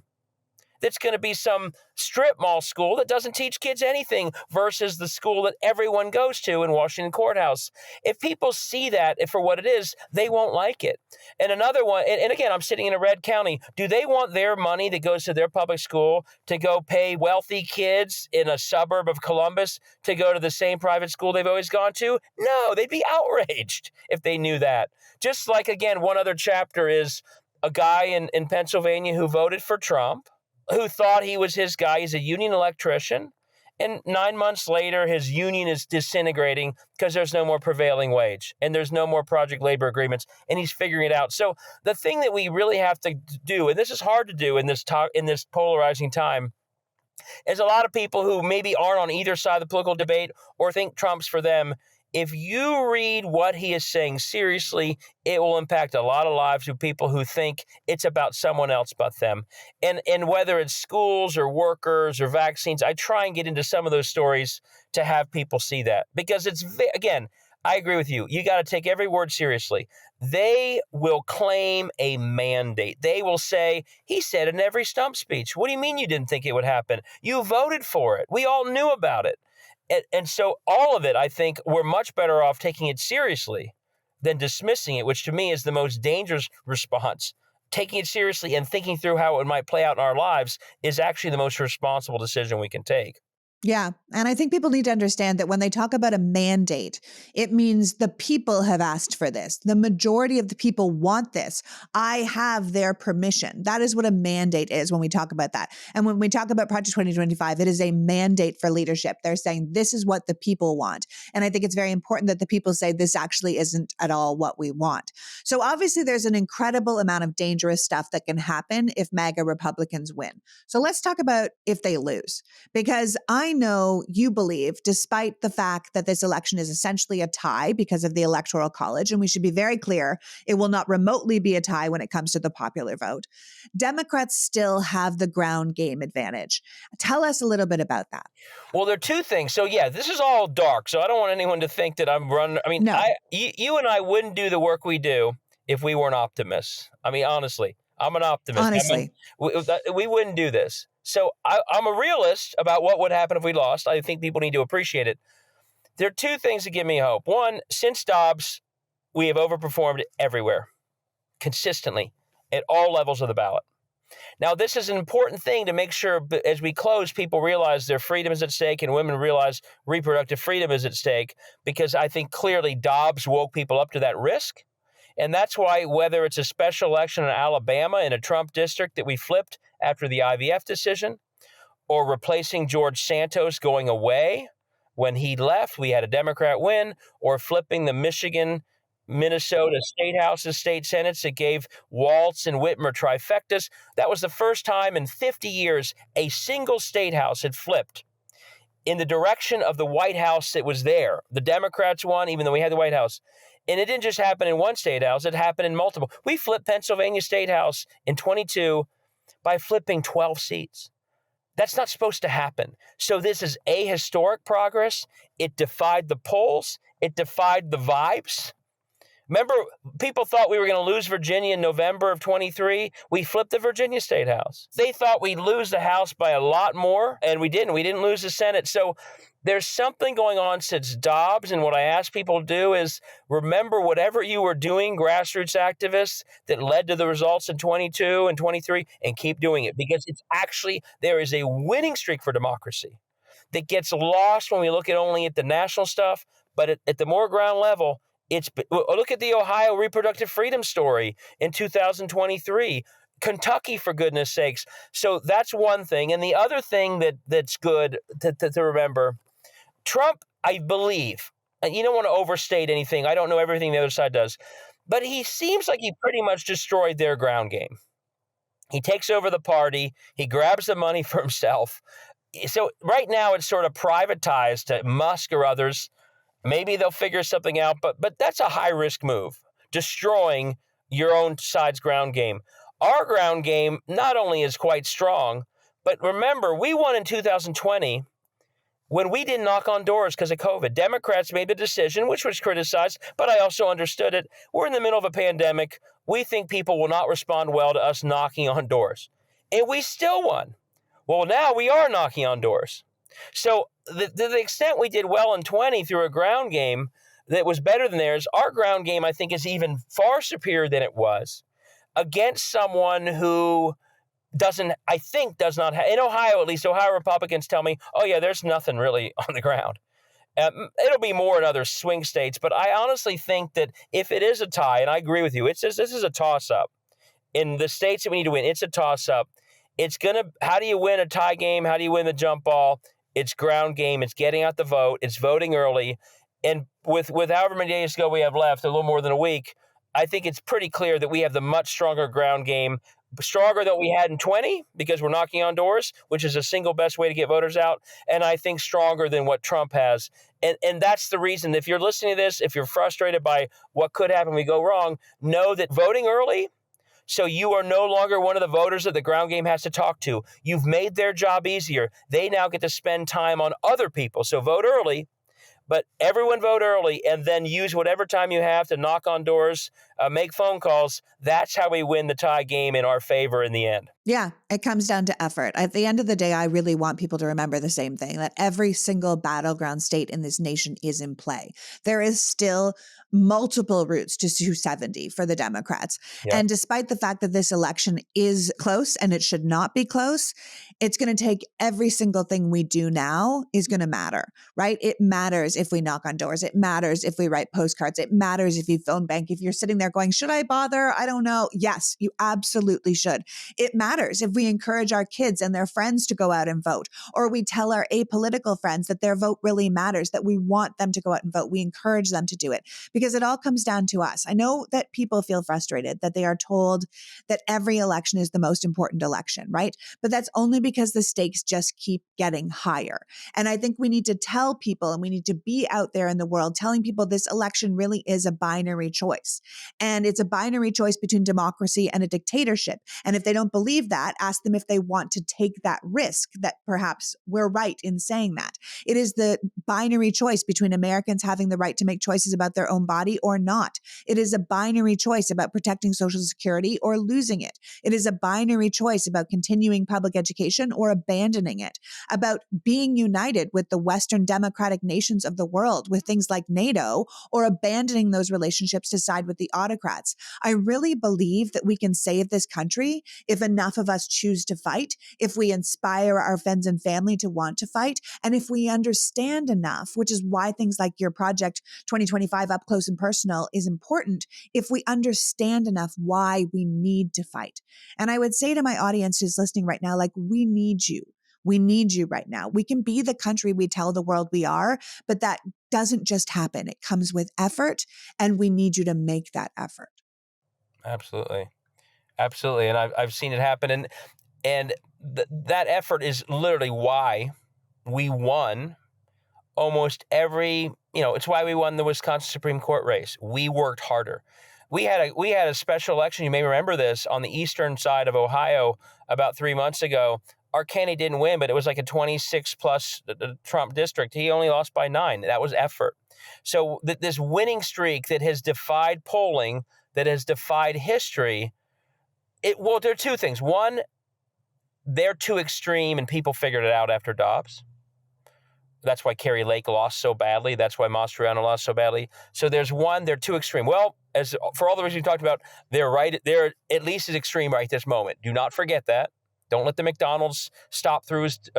A: That's going to be some strip mall school that doesn't teach kids anything versus the school that everyone goes to in Washington Courthouse. If people see that for what it is, they won't like it. And another one, and again, I'm sitting in a red county. Do they want their money that goes to their public school to go pay wealthy kids in a suburb of Columbus to go to the same private school they've always gone to? No, they'd be outraged if they knew that. Just like, again, one other chapter is a guy in Pennsylvania who voted for Trump, who thought he was his guy. He's a union electrician. And 9 months later, his union is disintegrating because there's no more prevailing wage and there's no more project labor agreements. And he's figuring it out. So the thing that we really have to do, and this is hard to do in this polarizing time, is a lot of people who maybe aren't on either side of the political debate or think Trump's for them. If you read what he is saying seriously, it will impact a lot of lives of people who think it's about someone else but them. And whether it's schools or workers or vaccines, I try and get into some of those stories to have people see that. Because again, I agree with you. You got to take every word seriously. They will claim a mandate. They will say, he said in every stump speech, what do you mean you didn't think it would happen? You voted for it. We all knew about it. And so all of it, I think, we're much better off taking it seriously than dismissing it, which to me is the most dangerous response. Taking it seriously and thinking through how it might play out in our lives is actually the most responsible decision we can take.
B: Yeah. And I think people need to understand that when they talk about a mandate, it means the people have asked for this. The majority of the people want this. I have their permission. That is what a mandate is when we talk about that. And when we talk about Project 2025, it is a mandate for leadership. They're saying this is what the people want. And I think it's very important that the people say this actually isn't at all what we want. So obviously there's an incredible amount of dangerous stuff that can happen if MAGA Republicans win. So let's talk about if they lose, because I know you believe, despite the fact that this election is essentially a tie because of the Electoral College, and we should be very clear, it will not remotely be a tie when it comes to the popular vote, Democrats still have the ground game advantage. Tell us a little bit about that.
A: Well, there are two things. So, yeah, this is all dark. So I don't want anyone to think that I'm running. I mean,
B: No.
A: You and I wouldn't do the work we do if we weren't optimists. I mean, honestly, I'm an optimist.
B: Honestly.
A: We wouldn't do this. So I'm a realist about what would happen if we lost. I think people need to appreciate it. There are two things that give me hope. One, since Dobbs, we have overperformed everywhere, consistently, at all levels of the ballot. Now, this is an important thing to make sure as we close, people realize their freedom is at stake and women realize reproductive freedom is at stake, because I think clearly Dobbs woke people up to that risk. And that's why whether it's a special election in Alabama in a Trump district that we flipped after the IVF decision, or replacing George Santos going away when he left, we had a Democrat win, or flipping the Michigan, Minnesota state houses, state senates that gave Waltz and Whitmer trifectas. That was the first time in 50 years a single state house had flipped in the direction of the White House that was there. The Democrats won, even though we had the White House. And it didn't just happen in one state house, it happened in multiple. We flipped Pennsylvania State House in 22 by flipping 12 seats. That's not supposed to happen. So this is a historic progress. It defied the polls. It defied the vibes. Remember, people thought we were going to lose Virginia in November of 23. We flipped the Virginia State House. They thought we'd lose the House by a lot more, and we didn't. We didn't lose the Senate. So there's something going on since Dobbs, and what I ask people to do is remember whatever you were doing, grassroots activists, that led to the results in 22 and 23, and keep doing it, because it's actually, there is a winning streak for democracy that gets lost when we look at only at the national stuff, but at the more ground level, look at the Ohio reproductive freedom story in 2023, Kentucky, for goodness sakes. So that's one thing. And the other thing that's good to remember, Trump, I believe, and you don't want to overstate anything. I don't know everything the other side does, but he seems like he pretty much destroyed their ground game. He takes over the party. He grabs the money for himself. So right now it's sort of privatized to Musk or others. Maybe they'll figure something out, but that's a high-risk move, destroying your own side's ground game. Our ground game not only is quite strong, but remember, we won in 2020 when we didn't knock on doors because of COVID. Democrats made the decision, which was criticized, but I also understood it. We're in the middle of a pandemic. We think people will not respond well to us knocking on doors. And we still won. Well, now we are knocking on doors. So the extent we did well in 20 through a ground game that was better than theirs, our ground game, I think, is even far superior than it was against someone who does not have, in Ohio at least, Ohio Republicans tell me, oh yeah, there's nothing really on the ground. It'll be more in other swing states, but I honestly think that if it is a tie, and I agree with you, this is a toss-up. In the states that we need to win, it's a toss-up. How do you win a tie game? How do you win the jump ball? It's ground game. It's getting out the vote. It's voting early. And with however many days ago we have left, a little more than a week, I think it's pretty clear that we have the much stronger ground game, stronger than we had in 20 because we're knocking on doors, which is the single best way to get voters out. And I think stronger than what Trump has. And that's the reason, if you're listening to this, if you're frustrated by what could happen when we go wrong, know that voting early, so you are no longer one of the voters that the ground game has to talk to. You've made their job easier. They now get to spend time on other people. So vote early, but everyone vote early and then use whatever time you have to knock on doors, make phone calls. That's how we win the tie game in our favor in the end.
B: Yeah, it comes down to effort. At the end of the day, I really want people to remember the same thing, that every single battleground state in this nation is in play. There is still multiple routes to 270 for the Democrats.
A: Yep.
B: And despite the fact that this election is close and it should not be close, it's going to take every single thing we do now is going to matter, right? It matters if we knock on doors. It matters if we write postcards. It matters if you phone bank. If you're sitting there going, should I bother? I don't know. Yes, you absolutely should. It matters if we encourage our kids and their friends to go out and vote, or we tell our apolitical friends that their vote really matters, that we want them to go out and vote. We encourage them to do it because it all comes down to us. I know that people feel frustrated that they are told that every election is the most important election, right? But that's only because the stakes just keep getting higher. And I think we need to tell people, and we need to be out there in the world telling people this election really is a binary choice. And it's a binary choice between democracy and a dictatorship. And if they don't believe that, ask them if they want to take that risk, that perhaps we're right in saying that. It is the binary choice between Americans having the right to make choices about their own body or not. It is a binary choice about protecting Social Security or losing it. It is a binary choice about continuing public education or abandoning it, about being united with the Western democratic nations of the world with things like NATO, or abandoning those relationships to side with the autocrats. I really believe that we can save this country if enough of us choose to fight, if we inspire our friends and family to want to fight, and if we understand enough, which is why things like your project 2025 Up Close and Personal is important, if we understand enough why we need to fight. And I would say to my audience who's listening right now, like, we need you. We need you right now. We can be the country we tell the world we are, but that doesn't just happen. It comes with effort, and we need you to make that effort.
A: Absolutely. Absolutely. And I've seen it happen. And that effort is literally why we won almost every, it's why we won the Wisconsin Supreme Court race. We worked harder. We had a special election. You may remember this on the eastern side of Ohio about 3 months ago. our candidate didn't win, but it was like a 26 plus Trump district. He only lost by 9. That was effort. So this winning streak that has defied polling, that has defied history, well, there are two things. One, they're too extreme and people figured it out after Dobbs. That's why Kerry Lake lost so badly. That's why Mastriano lost so badly. So there's one, they're too extreme. Well, as for all the reasons we talked about, they're right. They're at least as extreme right this moment. Do not forget that. Don't let the McDonald's stop-throughs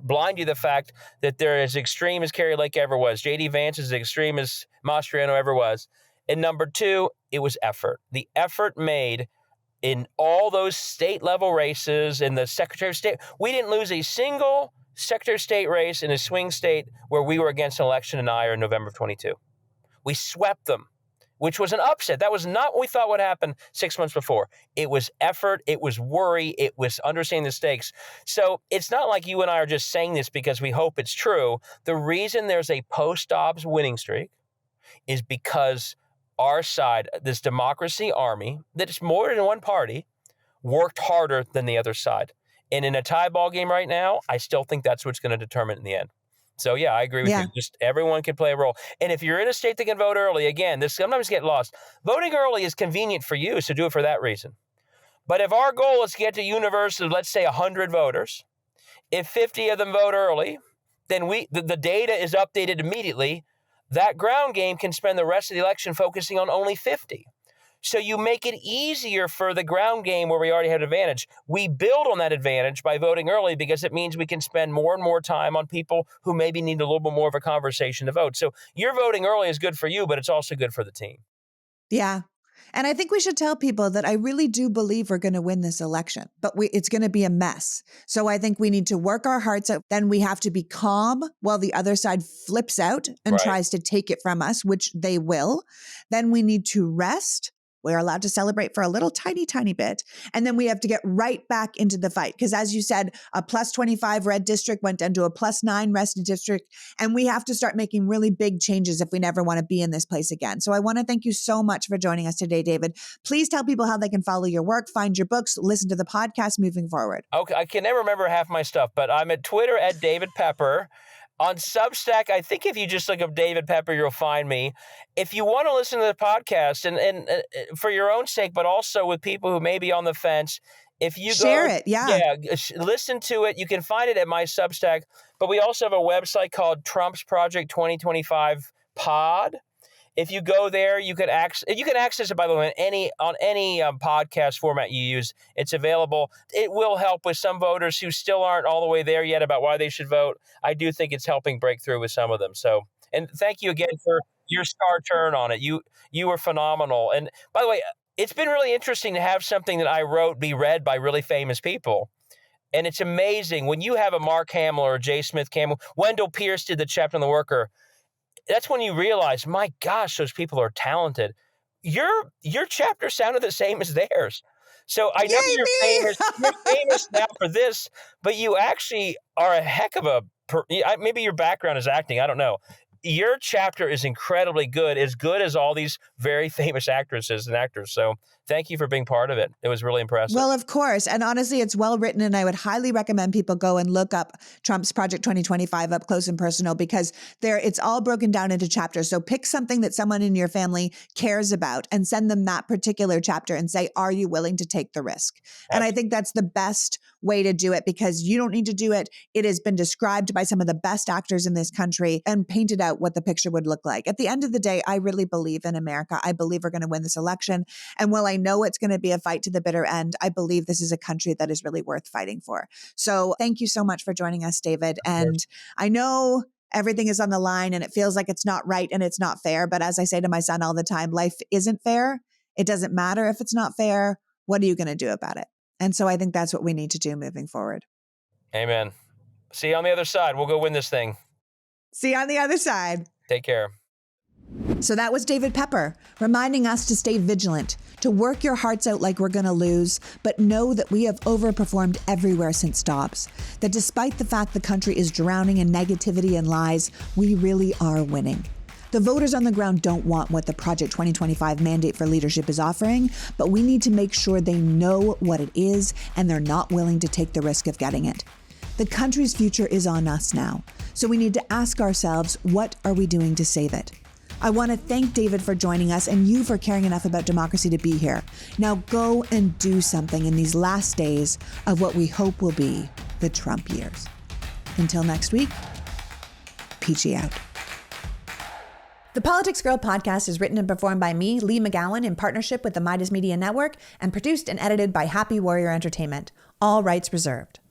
A: blind you the fact that they're as extreme as Kerry Lake ever was. J.D. Vance is as extreme as Mastriano ever was. And number two, it was effort. The effort made in all those state-level races, in the Secretary of State, we didn't lose a single Secretary of State race in a swing state where we were against an election in Iowa in November of 22. We swept them, which was an upset. That was not what we thought would happen 6 months before. It was effort. It was worry. It was understanding the stakes. So it's not like you and I are just saying this because we hope it's true. The reason there's a post-Dobbs winning streak is because our side, this democracy army, that is more than one party, worked harder than the other side. And in a tie ball game right now, I still think that's what's going to determine in the end. So, yeah, I agree with you. Just everyone can play a role. And if you're in a state that can vote early, again, this sometimes get lost. Voting early is convenient for you, so do it for that reason. But if our goal is to get to a universe of, let's say, 100 voters, if 50 of them vote early, then the data is updated immediately. That ground game can spend the rest of the election focusing on only 50. So you make it easier for the ground game where we already have an advantage. We build on that advantage by voting early because it means we can spend more and more time on people who maybe need a little bit more of a conversation to vote. So your voting early is good for you, but it's also good for the team.
B: Yeah. And I think we should tell people that I really do believe we're going to win this election, but it's going to be a mess. So I think we need to work our hearts out. Then we have to be calm while the other side flips out and tries to take it from us, which they will. Then we need to rest. We're allowed to celebrate for a little tiny, tiny bit. And then we have to get right back into the fight. Because as you said, a plus 25 red district went down to a plus 9 red district. And we have to start making really big changes if we never want to be in this place again. So I want to thank you so much for joining us today, David. Please tell people how they can follow your work, find your books, listen to the podcast moving forward.
A: Okay, I can never remember half my stuff, but I'm at Twitter at David Pepper. On Substack, I think if you just look up David Pepper, you'll find me. If you want to listen to the podcast, and for your own sake, but also with people who may be on the fence, if you
B: share it,
A: listen to it. You can find it at my Substack. But we also have a website called Trump's Project 2025 Pod. If you go there, you can access it, by the way, on any podcast format you use. It's available. It will help with some voters who still aren't all the way there yet about why they should vote. I do think it's helping break through with some of them. So, and thank you again for your star turn on it. You were phenomenal. And by the way, it's been really interesting to have something that I wrote be read by really famous people. And it's amazing when you have a Mark Hamill or J. Smith Campbell. Wendell Pierce did the chapter on the worker. That's when you realize, my gosh, those people are talented. Your chapter sounded the same as theirs. So I know you're famous now for this, but you actually are a heck of maybe your background is acting, I don't know. Your chapter is incredibly good as all these very famous actresses and actors. So thank you for being part of it. It was really impressive.
B: Well, of course. And honestly, it's well written. And I would highly recommend people go and look up Trump's Project 2025 up close and personal, because it's all broken down into chapters. So pick something that someone in your family cares about and send them that particular chapter and say, are you willing to take the risk? And I think that's the best way to do it, because you don't need to do it. It has been described by some of the best actors in this country and painted out what the picture would look like. At the end of the day, I really believe in America. I believe we're going to win this election. And while I know it's going to be a fight to the bitter end, I believe this is a country that is really worth fighting for. So thank you so much for joining us, David. And I know everything is on the line and it feels like it's not right and it's not fair. But as I say to my son all the time, life isn't fair. It doesn't matter if it's not fair. What are you going to do about it? And so I think that's what we need to do moving forward.
A: Amen. See you on the other side. We'll go win this thing.
B: See you on the other side.
A: Take care.
B: So that was David Pepper reminding us to stay vigilant, to work your hearts out like we're going to lose, but know that we have overperformed everywhere since Dobbs. That despite the fact the country is drowning in negativity and lies, we really are winning. The voters on the ground don't want what the Project 2025 mandate for leadership is offering, but we need to make sure they know what it is and they're not willing to take the risk of getting it. The country's future is on us now, so we need to ask ourselves, what are we doing to save it? I want to thank David for joining us and you for caring enough about democracy to be here. Now go and do something in these last days of what we hope will be the Trump years. Until next week, Peachy out. The Politics Girl podcast is written and performed by me, Lee McGowan, in partnership with the Midas Media Network, and produced and edited by Happy Warrior Entertainment. All rights reserved.